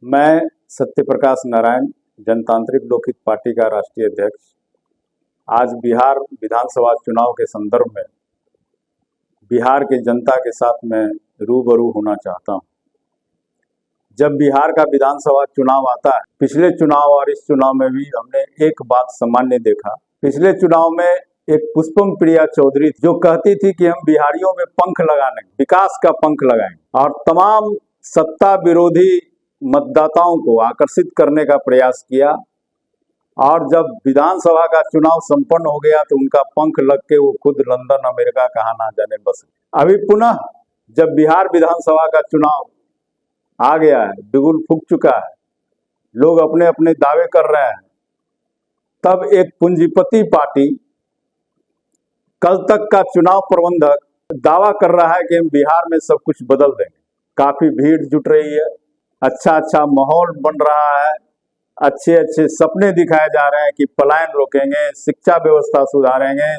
मैं सत्यप्रकाश नारायण, जनतांत्रिक लोकहित पार्टी का राष्ट्रीय अध्यक्ष, आज बिहार विधानसभा चुनाव के संदर्भ में बिहार के जनता के साथ मैं रूबरू होना चाहता हूं। जब बिहार का विधानसभा चुनाव आता है, पिछले चुनाव और इस चुनाव में भी हमने एक बात सामान्य देखा। पिछले चुनाव में एक पुष्पम प्रिया चौधरी जो कहती थी कि हम बिहारियों में पंख लगाने, विकास का पंख लगाएंगे, और तमाम सत्ता विरोधी मतदाताओं को आकर्षित करने का प्रयास किया। और जब विधानसभा का चुनाव संपन्न हो गया तो उनका पंख लग के वो खुद लंदन अमेरिका कहाँ ना जाने बस। अभी पुनः जब बिहार विधानसभा का चुनाव आ गया है, बिगुल फूंक चुका है, लोग अपने अपने दावे कर रहे हैं, तब एक पूंजीपति पार्टी, कल तक का चुनाव प्रबंधक दावा कर रहा है कि हम बिहार में सब कुछ बदल देंगे। काफी भीड़ जुट रही है, अच्छा माहौल बन रहा है, अच्छे सपने दिखाए जा रहे हैं कि पलायन रोकेंगे, शिक्षा व्यवस्था सुधारेंगे,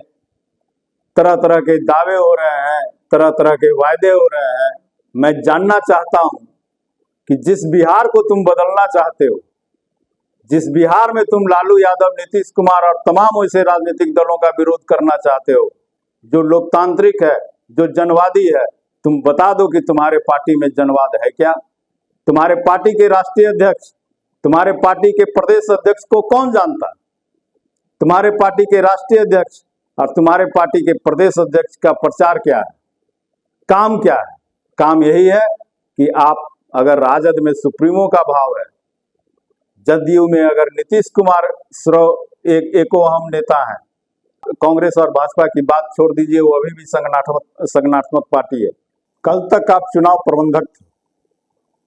तरह तरह के दावे हो रहे हैं, तरह तरह के वायदे हो रहे हैं। मैं जानना चाहता हूं कि जिस बिहार को तुम बदलना चाहते हो, जिस बिहार में तुम लालू यादव, नीतीश कुमार और तमाम ऐसे राजनीतिक दलों का विरोध करना चाहते हो, जो लोकतांत्रिक है, जो जनवादी है, तुम बता दो कि तुम्हारे पार्टी में जनवाद है क्या? तुम्हारे पार्टी के राष्ट्रीय अध्यक्ष, तुम्हारे पार्टी के प्रदेश अध्यक्ष को कौन जानता है? तुम्हारे पार्टी के राष्ट्रीय अध्यक्ष और तुम्हारे पार्टी के प्रदेश अध्यक्ष का प्रचार क्या है, काम क्या है? काम यही है कि आप, अगर राजद में सुप्रीमो का भाव है, जदयू में अगर नीतीश कुमार एको अहम नेता है, कांग्रेस और भाजपा की बात छोड़ दीजिए, वो अभी भी संगठनात्मक पार्टी है। कल तक आप चुनाव प्रबंधक थे,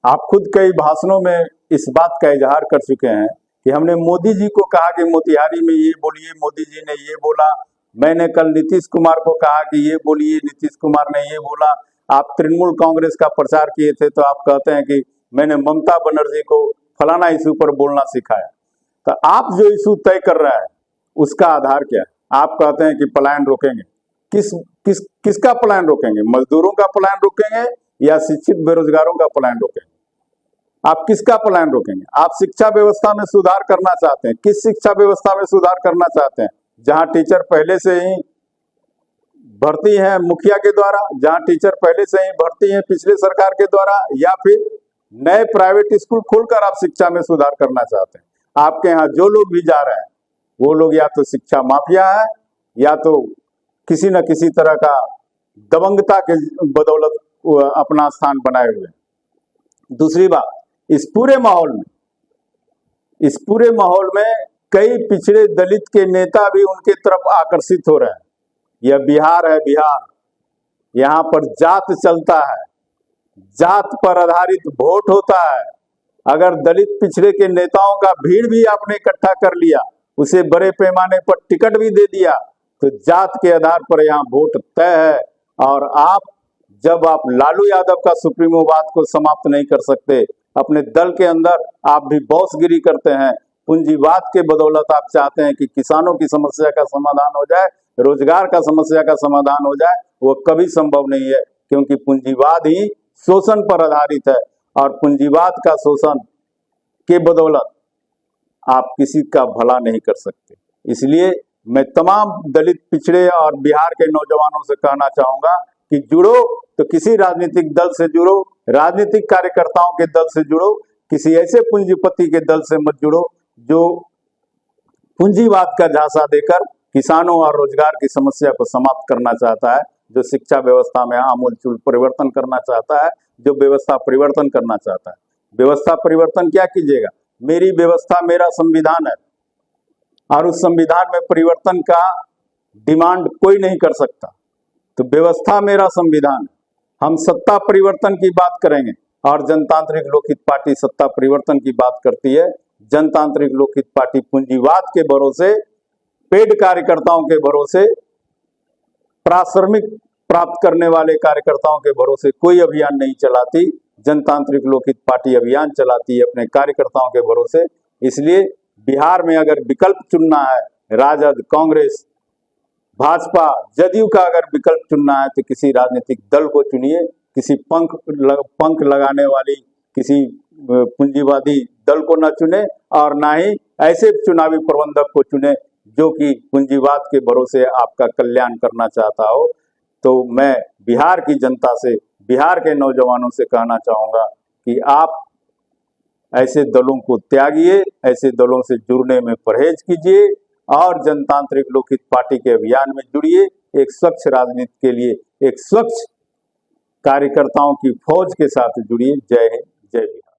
आप खुद कई भाषणों में इस बात का इजहार कर चुके हैं कि हमने मोदी जी को कहा कि मोतिहारी में ये बोलिए, मोदी जी ने ये बोला। मैंने कल नीतीश कुमार को कहा कि ये बोलिए, नीतीश कुमार ने ये बोला। आप तृणमूल कांग्रेस का प्रचार किए थे तो आप कहते हैं कि मैंने ममता बनर्जी को फलाना इशू पर बोलना सिखाया। तो आप जो इशू तय कर रहे हैं उसका आधार क्या है? आप कहते हैं कि पलायन रोकेंगे। किसका पलायन रोकेंगे? मजदूरों का पलायन रोकेंगे या शिक्षित बेरोजगारों का पलायन रोकेंगे? आप किसका पलायन रोकेंगे? आप शिक्षा व्यवस्था में सुधार करना चाहते हैं। किस शिक्षा व्यवस्था में सुधार करना चाहते हैं? जहां टीचर पहले से ही भर्ती है मुखिया के द्वारा, जहां टीचर पहले से ही भर्ती है पिछले सरकार के द्वारा, या फिर नए प्राइवेट स्कूल खोलकर आप शिक्षा में सुधार करना चाहते हैं? आपके यहाँ जो लोग भी जा रहे हैं वो लोग या तो शिक्षा माफिया है या तो किसी न किसी तरह का दबंगता के बदौलत अपना स्थान बनाए हुए। दूसरी बात, इस पूरे माहौल में कई पिछड़े दलित के नेता भी उनके तरफ आकर्षित हो रहे हैं। यह बिहार है, बिहार, यहाँ पर जात चलता है, जात पर आधारित वोट होता है। अगर दलित पिछड़े के नेताओं का भीड़ भी आपने इकट्ठा कर लिया, उसे बड़े पैमाने पर टिकट भी दे दिया, तो जात के आधार पर यहाँ वोट तय है। और जब आप लालू यादव का सुप्रीमोवाद को समाप्त नहीं कर सकते, अपने दल के अंदर आप भी बॉसगिरी करते हैं, पूंजीवाद के बदौलत आप चाहते हैं कि किसानों की समस्या का समाधान हो जाए, रोजगार का समस्या का समाधान हो जाए, वो कभी संभव नहीं है, क्योंकि पूंजीवाद ही शोषण पर आधारित है और पूंजीवाद का शोषण के बदौलत आप किसी का भला नहीं कर सकते। इसलिए मैं तमाम दलित, पिछड़े और बिहार के नौजवानों से कहना चाहूंगा कि जुड़ो तो किसी राजनीतिक दल से जुड़ो, राजनीतिक कार्यकर्ताओं के दल से जुड़ो, किसी ऐसे पूंजीपति के दल से मत जुड़ो जो पूंजीवाद का झांसा देकर किसानों और रोजगार की समस्या को समाप्त करना चाहता है, जो शिक्षा व्यवस्था में आमूलचूल परिवर्तन करना चाहता है, जो व्यवस्था परिवर्तन करना चाहता है। व्यवस्था परिवर्तन क्या कीजिएगा? मेरी व्यवस्था मेरा संविधान है और उस संविधान में परिवर्तन का डिमांड कोई नहीं कर सकता। तो व्यवस्था मेरा संविधान है। हम सत्ता परिवर्तन की बात करेंगे और जनतांत्रिक लोकहित पार्टी सत्ता परिवर्तन की बात करती है। जनतांत्रिक लोकहित पार्टी पूंजीवाद के भरोसे, पेड कार्यकर्ताओं के भरोसे, पारिश्रमिक प्राप्त करने वाले कार्यकर्ताओं के भरोसे कोई अभियान नहीं चलाती। जनतांत्रिक लोकहित पार्टी अभियान चलाती है अपने कार्यकर्ताओं के भरोसे। इसलिए बिहार में अगर विकल्प चुनना है, राजद, कांग्रेस, भाजपा, जदयू का अगर विकल्प चुनना है तो किसी राजनीतिक दल को चुनिए, किसी पंख लगाने वाली किसी पूंजीवादी दल को न चुने और ना ही ऐसे चुनावी प्रबंधक को चुने जो कि पूंजीवाद के भरोसे आपका कल्याण करना चाहता हो। तो मैं बिहार की जनता से, बिहार के नौजवानों से कहना चाहूँगा कि आप ऐसे दलों को त्यागिए, ऐसे दलों से जुड़ने में परहेज कीजिए और जनतांत्रिक लोकहित पार्टी के अभियान में जुड़िए। एक स्वच्छ राजनीति के लिए एक स्वच्छ कार्यकर्ताओं की फौज के साथ जुड़िए। जय हिंद, जय बिहार।